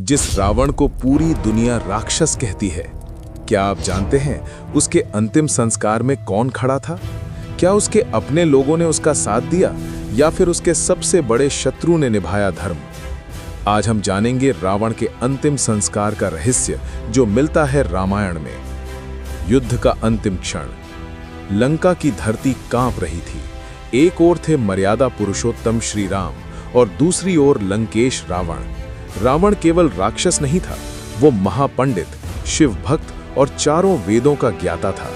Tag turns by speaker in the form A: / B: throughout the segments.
A: जिस रावण को पूरी दुनिया राक्षस कहती है। क्या आप जानते हैं उसके अंतिम संस्कार में कौन खड़ा था? क्या उसके अपने लोगों ने उसका साथ दिया या फिर उसके सबसे बड़े शत्रु ने निभाया धर्म? आज हम जानेंगे रावण के अंतिम संस्कार का रहस्य, जो मिलता है रामायण में। युद्ध का अंतिम क्षण। लंका की धरती कांप रही थी। एक ओर थे मर्यादा पुरुषोत्तम श्री राम और दूसरी ओर लंकेश रावण। रावण केवल राक्षस नहीं था, वो महापंडित, शिव भक्त और चारों वेदों का ज्ञाता था।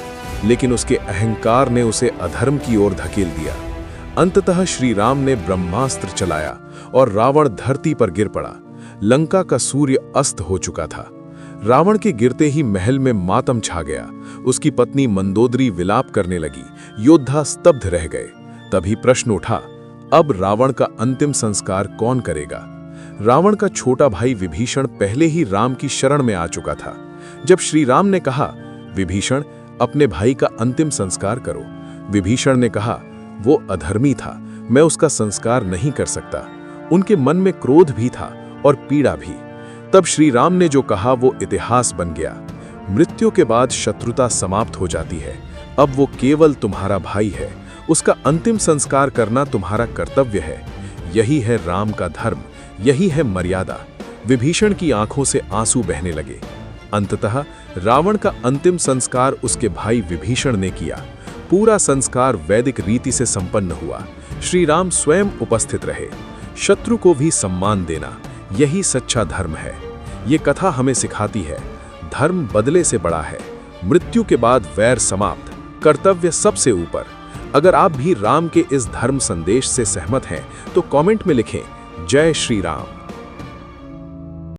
A: लेकिन उसके अहंकार ने उसे अधर्म की ओर धकेल दिया। अंततः श्री राम ने ब्रह्मास्त्र चलाया और रावण धरती पर गिर पड़ा। लंका का सूर्य अस्त हो चुका था। रावण के गिरते ही महल में मातम छा गया। उसकी पत्नी मंदोदरी विलाप करने लगी। योद्धा स्तब्ध रह गए। तभी प्रश्न उठा, अब रावण का अंतिम संस्कार कौन करेगा? रावण का छोटा भाई विभीषण पहले ही राम की शरण में आ चुका था। जब श्री राम ने कहा, विभीषण, अपने भाई का अंतिम संस्कार करो, विभीषण ने कहा, वो अधर्मी था, मैं उसका संस्कार नहीं कर सकता। उनके मन में क्रोध भी था और पीड़ा भी। तब श्री राम ने जो कहा वो इतिहास बन गया। मृत्यु के बाद शत्रुता समाप्त हो जाती है। अब वो केवल तुम्हारा भाई है। उसका अंतिम संस्कार करना तुम्हारा कर्तव्य है। यही है राम का धर्म, यही है मर्यादा। विभीषण की आंखों से आंसू बहने लगे। अंततः रावण का अंतिम संस्कार उसके भाई विभीषण ने किया। पूरा संस्कार वैदिक रीति से संपन्न हुआ। श्री राम स्वयं उपस्थित रहे। शत्रु को भी सम्मान देना, यही सच्चा धर्म है। ये कथा हमें सिखाती है, धर्म बदले से बड़ा है। मृत्यु के बाद वैर समाप्त, कर्तव्य सबसे ऊपर। अगर आप भी राम के इस धर्म संदेश से सहमत हैं तो कमेंट में लिखें, जय श्री राम।